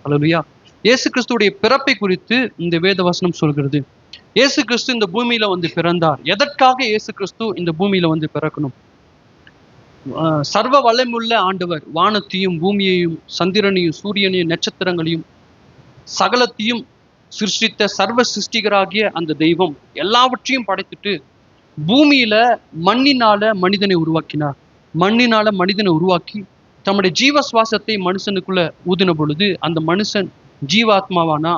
அல்லேலூயா. இயேசு கிறிஸ்துவுடைய பிறப்பை குறித்து இந்த வேத வசனம் சொல்கிறது. இயேசு கிறிஸ்து இந்த பூமியில வந்து பிறந்தார். எதற்காக இயேசு கிறிஸ்து இந்த பூமியில வந்து பிறக்கணும்? சர்வ வல்லமையுள்ள ஆண்டவர் வானத்தையும் பூமியையும் சந்திரனையும் சூரியனையும் நட்சத்திரங்களையும் சகலத்தையும் சிருஷ்டித்த சர்வ சிருஷ்டிகராகிய அந்த தெய்வம் எல்லாவற்றையும் படைத்துட்டு பூமியில மண்ணினால மனிதனை உருவாக்கினார். மண்ணினால மனிதனை உருவாக்கி தம்முடைய ஜீவ சுவாசத்தை மனுஷனுக்குள்ள ஊதின பொழுது அந்த மனுஷன் ஜீவாத்மாவானா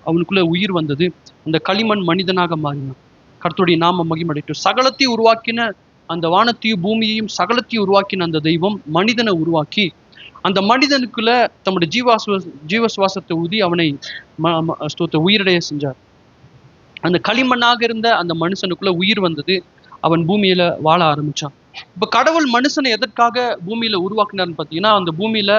அவனுக்குள்ள உயிர் வந்தது. அந்த களிமண் மனிதனாக மாறினான். கர்த்தருடைய நாம மகிமையடையட்டும். சகலத்தை உருவாக்கின அந்த வானத்தையும் பூமியையும் சகலத்தையும் உருவாக்கின அந்த தெய்வம் மனிதனை உருவாக்கி அந்த மனிதனுக்குள்ள தம்முடைய ஜீவ சுவாசத்தை ஊதி அவனை உயிரடைய செஞ்சார். அந்த களிமண்ணாக இருந்த அந்த மனுஷனுக்குள்ள உயிர் வந்தது. அவன் பூமியில வாழ ஆரம்பிச்சான். இப்ப கடவுள் மனுஷனை எதற்காக பூமியில உருவாக்கினார்னு பார்த்தீங்கன்னா, அந்த பூமியில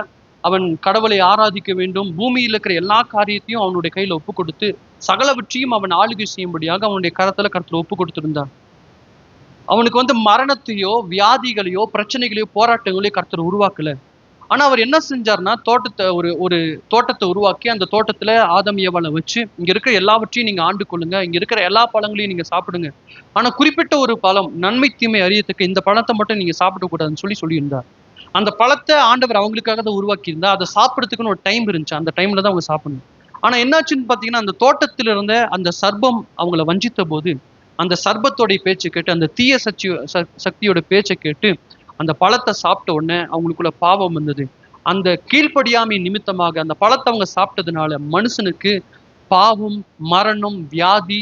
அவன் கடவுளை ஆராதிக்க வேண்டும். பூமியில் இருக்கிற எல்லா காரியத்தையும் அவனுடைய கையில ஒப்பு கொடுத்து சகலவற்றையும் அவன் ஆளுகை செய்யும்படியாக அவனுடைய கரத்துல கருத்துல ஒப்பு கொடுத்திருந்தான். அவனுக்கு வந்து மரணத்தையோ வியாதிகளையோ பிரச்சனைகளையோ போராட்டங்களையோ கர்த்தர் உருவாக்கல. ஆனா அவர் என்ன செஞ்சார்னா, ஒரு தோட்டத்தை உருவாக்கி அந்த தோட்டத்துல ஆதம் ஏவாளை வச்சு இங்க இருக்கிற எல்லாவற்றையும் நீங்க ஆண்டு கொள்ளுங்க, இங்க இருக்கிற எல்லா பழங்களையும் நீங்க சாப்பிடுங்க, ஆனா குறிப்பிட்ட ஒரு பழம் நன்மை தீமை அறியத்துக்கு இந்த பழத்தை மட்டும் நீங்க சாப்பிடக்கூடாதுன்னு சொல்லியிருந்தார். அந்த பழத்தை ஆண்டவர் அவங்களுக்காக தான் உருவாக்கி இருந்தா. அதை சாப்பிடறதுக்குன்னு ஒரு டைம் இருந்துச்சு. அந்த டைம்ல தான் அவங்க சாப்பிடணும். ஆனா என்னாச்சுன்னு பாத்தீங்கன்னா, அந்த தோட்டத்தில் இருந்த அந்த சர்ப்பம் அவங்கள வஞ்சித்த போது அந்த சர்ப்பத்தோடைய பேச்சை கேட்டு அந்த தீய சக்தியோட பேச்சை கேட்டு அந்த பழத்தை சாப்பிட்ட உடனே அவங்களுக்குள்ள பாவம் வந்தது. அந்த கீழ்ப்படியாமை நிமித்தமாக அந்த பழத்தை அவங்க சாப்பிட்டதுனால மனுஷனுக்கு பாவம், மரணம், வியாதி,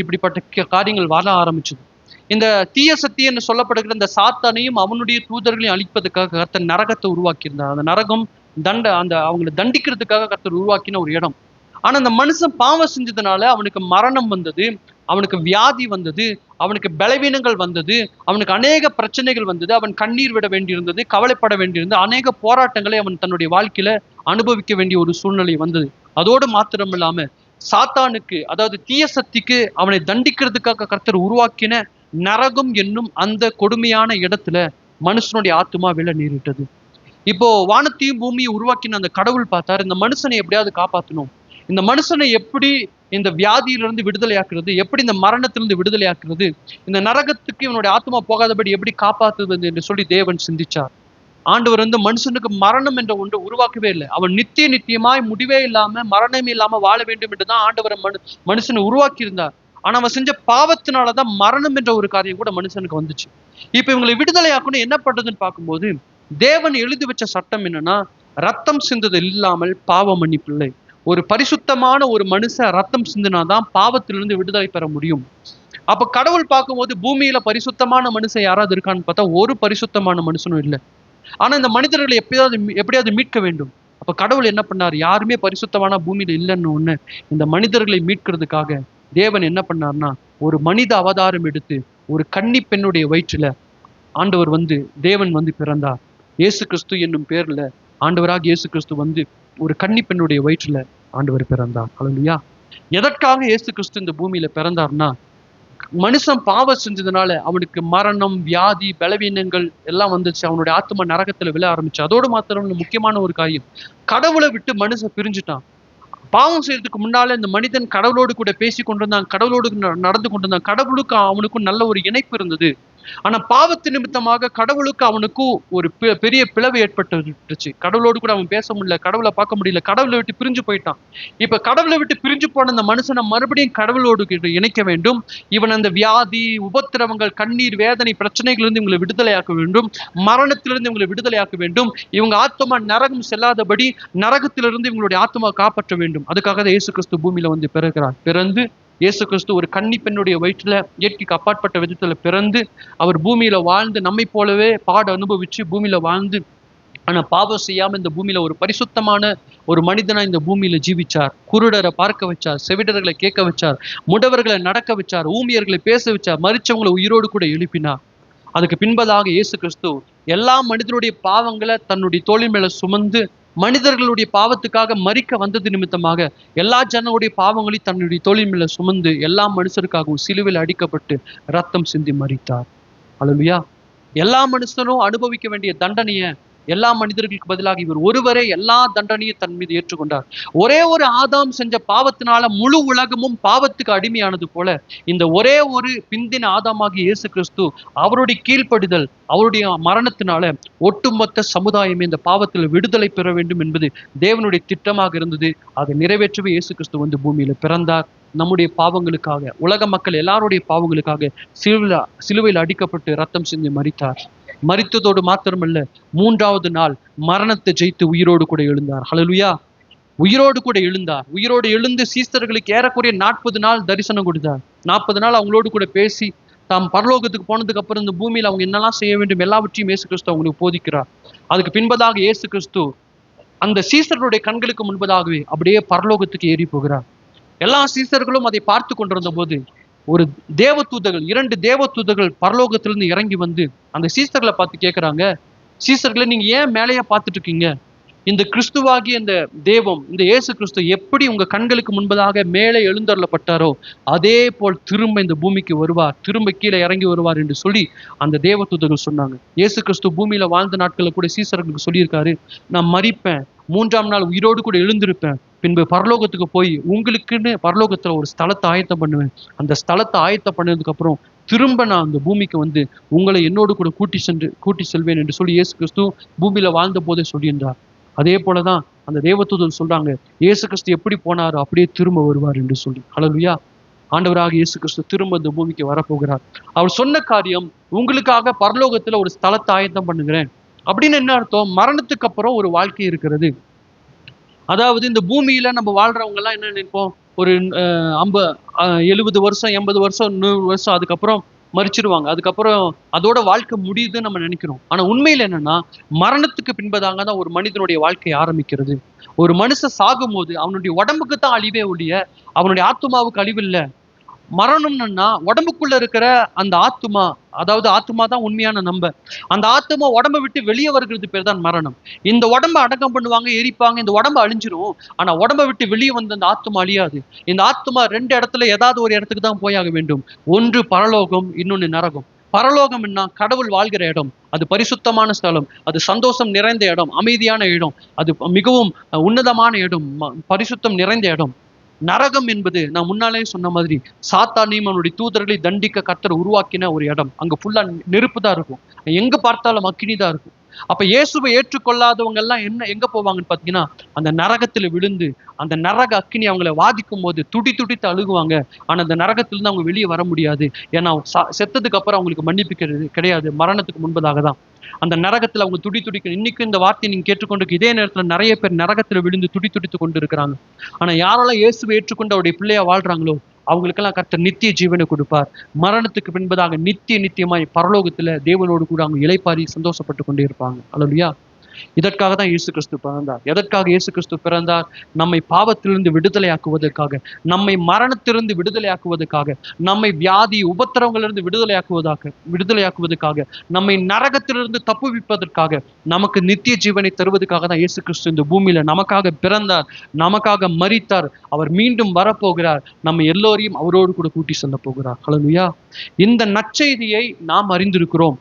இப்படிப்பட்ட காரியங்கள் வர ஆரம்பிச்சது. இந்த தீய சக்தி என்று சொல்லப்படுகிற இந்த சாத்தானையும் அவனுடைய தூதர்களையும் அழிப்பதற்காக கர்த்தர் நரகத்தை உருவாக்கியிருந்தார். அந்த நரகம் அவங்களை தண்டிக்கிறதுக்காக கர்த்தர் உருவாக்கின ஒரு இடம். ஆனா அந்த மனுஷன் பாவம் செஞ்சதுனால அவனுக்கு மரணம் வந்தது, அவனுக்கு வியாதி வந்தது, அவனுக்கு பலவீனங்கள் வந்தது, அவனுக்கு அநேக பிரச்சனைகள் வந்தது. அவன் கண்ணீர் விட வேண்டியிருந்தது, கவலைப்பட வேண்டியிருந்தது, அநேக போராட்டங்களை அவன் தன்னுடைய வாழ்க்கையில அனுபவிக்க வேண்டிய ஒரு சூழ்நிலை வந்தது. அதோடு மாத்திரம் இல்லாம சாத்தானுக்கு, அதாவது தீய சக்திக்கு அவனை தண்டிக்கிறதுக்காக கர்த்தர் உருவாக்கின நரகம் என்னும் அந்த கொடுமையான இடத்துல மனுஷனுடைய ஆத்துமா விழ நேரிட்டது. இப்போ வானத்தையும் பூமியை உருவாக்கின அந்த கடவுள் பார்த்தார், இந்த மனுஷனை எப்படியாவது காப்பாற்றணும், இந்த மனுஷனை எப்படி இந்த வியாதியிலிருந்து விடுதலையாக்குறது, எப்படி இந்த மரணத்திலிருந்து விடுதலையாக்குறது, இந்த நரகத்துக்கு இவனுடைய ஆத்மா போகாதபடி எப்படி காப்பாற்றுவது என்று சொல்லி தேவன் சிந்திச்சார். ஆண்டவர் வந்து மனுஷனுக்கு மரணம் என்ற ஒன்று உருவாக்கவே இல்லை. அவன் நித்தியமாய் முடிவே இல்லாம மரணமே இல்லாம வாழ வேண்டும் என்றுதான் ஆண்டவர் மனுஷனை உருவாக்கி இருந்தார். ஆனா அவன் செஞ்ச பாவத்தினாலதான் மரணம் என்ற ஒரு காரியம் கூட மனுஷனுக்கு வந்துச்சு. இப்ப இவங்களை விடுதலையாக்கணும் என்ன பண்றதுன்னு பார்க்கும்போது தேவன் எழுதி வச்ச சட்டம் என்னன்னா, ரத்தம் சிந்துதல் இல்லாமல் பாவ மன்னிப்பு இல்லை. ஒரு பரிசுத்தமான ஒரு மனுஷன் ரத்தம் சிந்தினாதான் பாவத்திலிருந்து விடுதலை பெற முடியும். அப்ப கடவுள் பார்க்கும்போது பூமியில பரிசுத்தமான மனுஷன் யாராவது இருக்கான்னு பார்த்தா ஒரு பரிசுத்தமான மனுஷனும் இல்லை. ஆனா இந்த மனிதர்களை எப்படியாவது மீட்க வேண்டும். அப்ப கடவுள் என்ன பண்ணார், யாருமே பரிசுத்தமான பூமியில இல்லைன்னு ஒண்ணு இந்த மனிதர்களை மீட்கிறதுக்காக தேவன் என்ன பண்ணார்னா, ஒரு மனித அவதாரம் எடுத்து ஒரு கன்னி பெண்ணுடைய வயிற்றுல ஆண்டவர் வந்து தேவன் வந்து பிறந்தார். இயேசு கிறிஸ்து என்னும் பேர்ல ஆண்டவராக இயேசு கிறிஸ்து வந்து ஒரு கன்னி பெண்ணுடைய வயிற்றுல ஆண்டவர் பிறந்தார். அல்லேலூயா. எதற்காக இயேசு கிறிஸ்து இந்த பூமியில பிறந்தார்னா, மனுஷன் பாவம் செஞ்சதுனால அவனுக்கு மரணம், வியாதி, பலவீனங்கள் எல்லாம் வந்துச்சு. அவனுடைய ஆத்மா நரகத்துல விழ ஆரம்பிச்சு. அதோடு மாத்திரம் முக்கியமான ஒரு காரியம், கடவுளை விட்டு மனுஷன் பிரிஞ்சுட்டான். பாவம் செய்யறதுக்கு முன்னால இந்த மனிதன் கடவுளோடு கூட பேசி கொண்டிருந்தான், கடவுளோடு நடந்து கொண்டிருந்தான், கடவுளுக்கு அவனுக்கும் நல்ல ஒரு இணைப்பு இருந்தது. ஆனா பாவத்து நிமித்தமாக கடவுளுக்கு அவனுக்கும் ஒரு பெரிய பிளவு ஏற்பட்டுச்சு. கடவுளோடு கூட அவன் பேச முடியல, கடவுளை பார்க்க முடியல, கடவுளை விட்டு பிரிஞ்சு போயிட்டான். இப்ப கடவுளை விட்டு பிரிஞ்சு போன அந்த மனுஷனை மறுபடியும் கடவுளோடு இணைக்க வேண்டும். இவன் அந்த வியாதி, உபத்திரவங்கள், கண்ணீர், வேதனை, பிரச்சனைகளிலிருந்து இவங்களை விடுதலையாக்க வேண்டும், மரணத்திலிருந்து இவங்களை விடுதலையாக்க வேண்டும். இவங்க ஆத்மா நரகம் செல்லாதபடி நரகத்திலிருந்து இவங்களுடைய ஆத்மா காப்பாற்ற வேண்டும். அதுக்காக தான் இயேசு கிறிஸ்து பூமியில வந்து பிறந்து இயேசு கிறிஸ்து ஒரு கன்னி பெண்ணுடைய வயிற்றுல இயற்கைக்கு அப்பாற்பட்ட விதத்துல பிறந்து அவர் பூமியில வாழ்ந்து நம்மை போலவே பாட அனுபவிச்சு பூமியில வாழ்ந்து, ஆனா பாவம் செய்யாம இந்த பூமியில ஒரு பரிசுத்தமான ஒரு மனிதனா இந்த பூமியில ஜீவிச்சார். குருடரை பார்க்க வச்சார், செவிடர்களை கேட்க வச்சார், முடவர்களை நடக்க வச்சார், ஊமியர்களை பேச வச்சார், மரிச்சவங்களை உயிரோடு கூட எழுப்பினார். அதுக்கு பின்பதாக இயேசு கிறிஸ்து எல்லா மனிதனுடைய பாவங்களை தன்னுடைய தோளின் மேல சுமந்து மனிதர்களுடைய பாவத்துக்காக மரிக்க வந்தது நிமித்தமாக எல்லா ஜனங்களுடைய பாவங்களையும் தன்னுடைய தோளின் மேல சுமந்து எல்லா மனுஷருக்காகவும் சிலுவையில் அடிக்கப்பட்டு ரத்தம் சிந்தி மரித்தார். அல்லேலூயா. எல்லா மனுஷனும் அனுபவிக்க வேண்டிய தண்டனையை எல்லா மனிதர்களுக்கு பதிலாக இவர் ஒருவரே எல்லா தண்டனையும் தன் மீது ஏற்றுக்கொண்டார். ஒரே ஒரு ஆதாம் செஞ்ச பாவத்தினால முழு உலகமும் பாவத்துக்கு அடிமையானது போல, இந்த ஒரே ஒரு பிந்தின ஆதாமாகிய இயேசு கிறிஸ்து அவருடைய கீழ்ப்படிதல், அவருடைய மரணத்தினால ஒட்டுமொத்த சமுதாயமே இந்த பாவத்தில் விடுதலை பெற வேண்டும் என்பது தேவனுடைய திட்டமாக இருந்தது. அதை நிறைவேற்றவே இயேசு கிறிஸ்து வந்து பூமியில பிறந்தார். நம்முடைய பாவங்களுக்காக, உலக மக்கள் எல்லாருடைய பாவங்களுக்காக சிலுவையில் அடிக்கப்பட்டு ரத்தம் சிந்தி மரித்தார். மரித்ததோடு மாத்திரமல்ல, 3வது நாள் மரணத்தை ஜெயித்து உயிரோடு கூட எழுந்தார். ஹல்லேலூயா. உயிரோடு கூட எழுந்தார். உயிரோடு எழுந்து சீஸ்தர்களுக்கு ஏறக்குறைய 40 நாள் தரிசனம் கொடுத்தார். 40 நாள் அவங்களோடு கூட பேசி, தாம் பரலோகத்துக்கு போனதுக்கு அப்புறம் இந்த பூமியில அவங்க என்னெல்லாம் செய்ய வேண்டும் எல்லாவற்றையும் இயேசு கிறிஸ்து அவங்களுக்கு போதிக்கிறார். அதுக்கு பின்பதாக இயேசு கிறிஸ்து அந்த சீசர்களுடைய கண்களுக்கு முன்பதாகவே அப்படியே பரலோகத்துக்கு ஏறி போகிறார். எல்லா சீசர்களும் அதை பார்த்து கொண்டிருந்த போது ஒரு தேவதூதர்கள், 2 தேவதூதர்கள் பரலோகத்திலிருந்து இறங்கி வந்து அந்த சீசர்களை பார்த்து கேட்கிறாங்க, சீசர்களை நீங்க ஏன் மேலேயே பார்த்துட்டு இருக்கீங்க? இந்த கிறிஸ்துவாகிய இந்த தேவம், இந்த இயேசு கிறிஸ்து எப்படி உங்க கண்களுக்கு முன்பதாக மேலே எழுந்தருளப்பட்டாரோ அதே போல் திரும்ப இந்த பூமிக்கு வருவார், திரும்ப கீழே இறங்கி வருவார் என்று சொல்லி அந்த தேவதூதர்கள் சொன்னாங்க. இயேசு கிறிஸ்து பூமியில வாழ்ந்த நாட்களில் கூட சீசர்களுக்கு சொல்லியிருக்காரு, நான் மரிப்பேன், 3ஆம் நாள் உயிரோடு கூட எழுந்திருப்பேன், பின்பு பரலோகத்துக்கு போய் உங்களுக்குன்னு பரலோகத்துல ஒரு ஸ்தலத்தை ஆயத்தம் பண்ணுவேன், அந்த ஸ்தலத்தை ஆயத்தம் பண்ணதுக்கு அப்புறம் திரும்ப நான் அந்த பூமிக்கு வந்து உங்களை என்னோடு கூட கூட்டி செல்வேன் என்று சொல்லி இயேசு கிறிஸ்து பூமியில வாழ்ந்த போதே சொல்லியிருந்தார். அதே போலதான் அந்த தேவதூதன் சொல்றாங்க, இயேசு கிறிஸ்து எப்படி போனாரோ அப்படியே திரும்ப வருவார் என்று சொல்லி. ஹல்லேலூயா. ஆண்டவராக இயேசு கிறிஸ்து திரும்ப இந்த பூமிக்கு வரப்போகிறார். அவர் சொன்ன காரியம், உங்களுக்காக பரலோகத்துல ஒரு ஸ்தலத்தை ஆயத்தம் பண்ணுகிறேன் அப்படின்னு என்ன அர்த்தம்? மரணத்துக்கு அப்புறம் ஒரு வாழ்க்கை இருக்கிறது. அதாவது இந்த பூமியில நம்ம வாழ்றவங்க எல்லாம் என்ன நினைப்போம், ஒரு 70 வருஷம் 80 வருஷம் 100 வருஷம் அதுக்கப்புறம் மரிச்சிருவாங்க, அதுக்கப்புறம் அதோட வாழ்க்கை முடியுதுன்னு நம்ம நினைக்கிறோம். ஆனா உண்மையில என்னன்னா, மரணத்துக்கு பின்பதாக தான் ஒரு மனிதனுடைய வாழ்க்கை ஆரம்பிக்கிறது. ஒரு மனுஷன் சாகும் போது அவனுடைய உடம்புக்கு தான் அழிவே ஒழிய அவனுடைய ஆத்துமாவுக்கு அழிவு இல்லை. மரணம்னா உடம்புக்குள்ள இருக்கிற அந்த ஆத்துமா, அதாவது ஆத்துமா தான் உண்மையான நம்ப, அந்த ஆத்துமா உடம்பை விட்டு வெளியே வருகிறது பேர் தான் மரணம். இந்த உடம்பை அடக்கம் பண்ணுவாங்க, எரிப்பாங்க, இந்த உடம்பு அழிஞ்சிரும். ஆனா உடம்பை விட்டு வெளியே வந்த அந்த ஆத்துமா அழியாது. இந்த ஆத்துமா 2 இடத்துல ஏதாவது ஒரு இடத்துக்கு தான் போயாக வேண்டும். ஒன்று பரலோகம், இன்னொன்னு நரகம். பரலோகம் என்ன? கடவுள் வாழ்கிற இடம், அது பரிசுத்தமான ஸ்தலம், அது சந்தோஷம் நிறைந்த இடம், அமைதியான இடம், அது மிகவும் உன்னதமான இடம், பரிசுத்தம் நிறைந்த இடம். நரகம் என்பது நான் முன்னாலே சொன்ன மாதிரி சாத்தானையும் அவனுடைய தூதர்களை தண்டிக்க கர்த்தர் உருவாக்கின ஒரு இடம். அங்க ஃபுல்லா நெருப்பு தான் இருக்கும், எங்க பார்த்தாலும் அக்கினி தான் இருக்கும். அப்ப இயேசுவை ஏற்றுக்கொள்ளாதவங்க எல்லாம் எங்க போவாங்கன்னு பாத்தீங்கன்னா, அந்த நரகத்துல விழுந்து அந்த நரக அக்கினி அவங்களை வாதிக்கும் போது துடித்து அழுகுவாங்க. ஆனா அந்த நரகத்திலிருந்து அவங்க வெளியே வர முடியாது. ஏன்னா செத்ததுக்கு அப்புறம் அவங்களுக்கு மன்னிப்பு கிடையாது, மரணத்துக்கு முன்பதாக தான் அந்த நரகத்துல அவங்க துடிக்க. இன்னைக்கு இந்த வார்த்தையை நீங்க கேட்டுக்கொண்டு இதே நேரத்துல நிறைய பேர் நரகத்துல விழுந்து துடித்து கொண்டு இருக்கிறாங்க. ஆனா யாரெல்லாம் இயேசுவை ஏற்றுக்கொண்டு அவருடைய பிள்ளையா வாழ்றாங்களோ அவங்களுக்கெல்லாம் கர்த்தர் நித்திய ஜீவனை கொடுப்பார். மரணத்துக்கு பின்பதாக நித்தியமாய் பரலோகத்துல தேவனோடு கூட அவங்க இளைப்பாரி சந்தோஷப்பட்டு கொண்டே இருப்பாங்க. அல்லேலூயா. இதற்காக தான் இயேசு கிறிஸ்து பிறந்தார். எதற்காக இயேசு கிறிஸ்து பிறந்தார்? நம்மை பாவத்திலிருந்து விடுதலையாக்குவதற்காக, நம்மை மரணத்திலிருந்து விடுதலையாக்குவதற்காக, நம்மை வியாதி உபத்திரவங்களிலிருந்து விடுதலையாக்குவதற்காக, நம்மை நரகத்திலிருந்து தப்புவிப்பதற்காக, நமக்கு நித்திய ஜீவனை தருவதற்காக தான் இயேசு கிறிஸ்து இந்த பூமியில நமக்காக பிறந்தார், நமக்காக மரித்தார். அவர் மீண்டும் வரப்போகிறார், நம்ம எல்லோரையும் அவரோடு கூட கூட்டி செல்ல போகிறார். ஹல்லேலூயா. இந்த நற்செய்தியை நாம் அறிந்திருக்கிறோம்.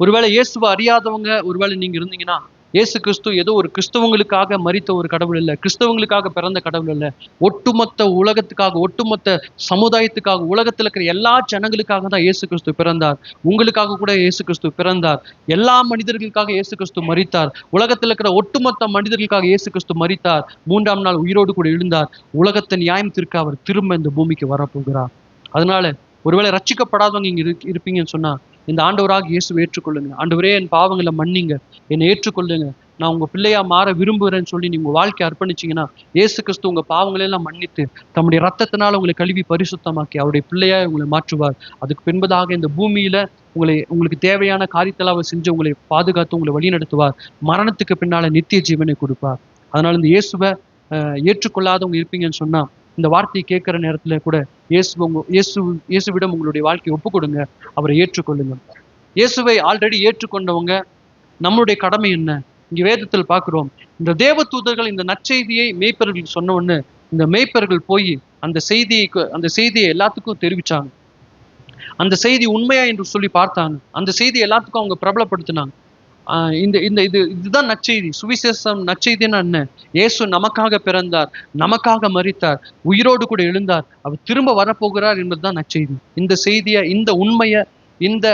ஒருவேளை இயேசுவை அறியாதவங்க ஒருவேளை நீங்க இருந்தீங்கன்னா, இயேசு கிறிஸ்து ஏதோ ஒரு கிறிஸ்தவங்களுக்காக மரித்த ஒரு கடவுள் இல்லை, கிறிஸ்தவங்களுக்காக பிறந்த கடவுள் இல்லை, ஒட்டுமொத்த உலகத்துக்காக, ஒட்டுமொத்த சமுதாயத்துக்காக, உலகத்தில் இருக்கிற எல்லா ஜனங்களுக்காக தான் இயேசு கிறிஸ்து பிறந்தார். உங்களுக்காக கூட இயேசு கிறிஸ்து பிறந்தார். எல்லா மனிதர்களுக்காக இயேசு கிறிஸ்து மரித்தார். உலகத்தில் இருக்கிற ஒட்டுமொத்த மனிதர்களுக்காக இயேசு கிறிஸ்து மரித்தார். 3ஆம் நாள் உயிரோடு கூட எழுந்தார். உலகத்தை நியாயம் தீர்க்க அவர் திரும்ப இந்த பூமிக்கு வரப்போகிறார். அதனால ஒருவேளை ரட்சிக்கப்படாதவங்க இங்க இருப்பீங்கன்னு சொன்னா, இந்த ஆண்டவராக இயேசுவை ஏற்றுக்கொள்ளுங்க. ஆண்டவரே, என் பாவங்களை மன்னிங்க, என்னை ஏற்றுக்கொள்ளுங்க, நான் உங்க பிள்ளையா மாற விரும்புகிறேன்னு சொல்லி நீங்க உங்க வாழ்க்கையை அர்ப்பணிச்சீங்கன்னா, இயேசு கிறிஸ்து உங்க பாவங்களை எல்லாம் மன்னித்து தம்முடைய ரத்தத்தினால உங்களை கழுவி பரிசுத்தமாக்கி அவருடைய பிள்ளையா உங்களை மாற்றுவார். அதுக்கு பின்பதாக இந்த பூமியில உங்களுக்கு தேவையான காரியத்தெல்லாம் அவர் செஞ்சு உங்களை பாதுகாத்து உங்களை வழி நடத்துவார். மரணத்துக்கு பின்னால நித்திய ஜீவனை கொடுப்பார். அதனால இந்த இயேசுவை ஏற்றுக்கொள்ளாதவங்க இருப்பீங்கன்னு சொன்னா, இந்த வார்த்தையை கேட்கிற நேரத்துல கூட இயேசுவிடம் உங்களுடைய வாழ்க்கையை ஒப்பு கொடுங்க, அவரை ஏற்றுக்கொள்ளுங்க. இயேசுவை ஆல்ரெடி ஏற்றுக்கொண்டவங்க நம்மளுடைய கடமை என்ன? இங்க வேதத்தில் பார்க்கிறோம், இந்த தேவ தூதர்கள் இந்த நற்செய்தியை மேய்ப்பர்கள் சொன்ன உடனே இந்த மேய்ப்பர்கள் போய் அந்த செய்தியை எல்லாத்துக்கும் தெரிவிச்சாங்க. அந்த செய்தி உண்மையா என்று சொல்லி பார்த்தாங்க. அந்த செய்தி எல்லாத்துக்கும் அவங்க பிரபலப்படுத்தினாங்க. இந்த இந்த இது இதுதான் நற்செய்தி. சுவிசேஷம் நற்செய்தின்னா என்ன? இயேசு நமக்காக பிறந்தார், நமக்காக மரித்தார், உயிரோடு கூட எழுந்தார், அவர் திரும்ப வரப்போகிறார் என்பதுதான் நற்செய்தி. இந்த செய்தியை, இந்த உண்மையை, இந்த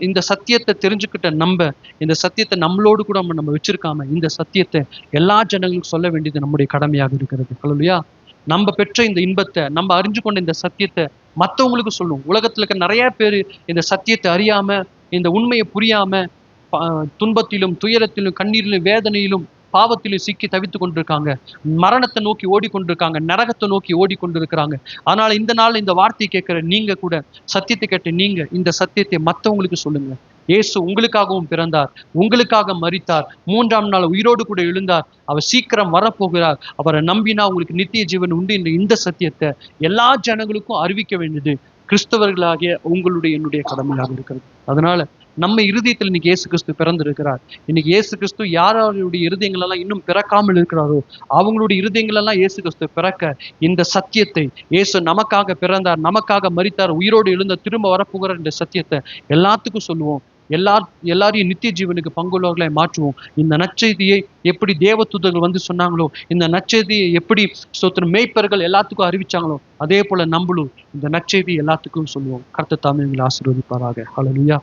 இந்த சத்தியத்தை தெரிஞ்சுக்கிட்ட இந்த சத்தியத்தை நம்மளோடு கூட நம்ம வச்சிருக்காம, இந்த சத்தியத்தை எல்லா ஜனங்களுக்கும் சொல்ல வேண்டியது நம்முடைய கடமையாக இருக்கிறது. ஹல்லேலூயா. நம்ம பெற்ற இந்த இன்பத்தை, நம்ம அறிஞ்சு கொண்ட இந்த சத்தியத்தை மற்றவங்களுக்கு சொல்லணும். உலகத்துல இருக்க நிறைய பேர் இந்த சத்தியத்தை அறியாம, இந்த உண்மையை புரியாம, துன்பத்திலும், துயரத்திலும், கண்ணீரிலும், வேதனையிலும், பாவத்திலும் சிக்கி தவித்துக் கொண்டிருக்காங்க. மரணத்தை நோக்கி ஓடிக்கொண்டிருக்காங்க, நரகத்தை நோக்கி ஓடிக்கொண்டிருக்கிறாங்க. ஆனால் இந்த நாள் இந்த வார்த்தையை கேட்கிற நீங்க கூட, சத்தியத்தை கேட்ட நீங்க இந்த சத்தியத்தை மற்றவங்களுக்கு சொல்லுங்க. இயேசு உங்களுக்காகவும் பிறந்தார், உங்களுக்காக மரித்தார், 3ஆம் நாள் உயிரோடு கூட எழுந்தார், அவர் சீக்கிரம் வரப்போகிறார், அவரை நம்பினா உங்களுக்கு நித்திய ஜீவன் உண்டு என்ற இந்த சத்தியத்தை எல்லா ஜனங்களுக்கும் அறிவிக்க வேண்டியது கிறிஸ்தவர்களாகிய உங்களுடைய என்னுடைய கடமையாக இருக்கிறது. அதனால நம்ம இருதயத்தில் இன்னைக்கு இயேசு கிறிஸ்து பிறந்திருக்கிறார். இன்னைக்கு இயேசு கிறிஸ்து யாருடைய இருதயங்கள் எல்லாம் இன்னும் பிறக்காமல் இருக்கிறாரோ அவங்களுடைய இருதயங்கள் எல்லாம் இயேசு கிறிஸ்து பிறக்க இந்த சத்தியத்தை, இயேசு நமக்காக பிறந்தார், நமக்காக மரித்தார், உயிரோடு எழுந்த திரும்ப வரப்போகிறார் என்ற சத்தியத்தை எல்லாத்துக்கும் சொல்லுவோம். எல்லாரையும் நித்திய ஜீவனுக்கு பங்குள்ளவர்களை மாற்றுவோம். இந்த நற்செய்தியை எப்படி தேவதூதர்கள் வந்து சொன்னாங்களோ, இந்த நற்செய்தியை எப்படி மேய்ப்பர்கள் எல்லாத்துக்கும் அறிவிச்சாங்களோ, அதே போல நம்மளும் இந்த நற்செய்தி எல்லாத்துக்கும் சொல்லுவோம். கர்த்தர் தாமே எங்களை ஆசீர்வதிப்பாராக. ஹல்லேலூயா.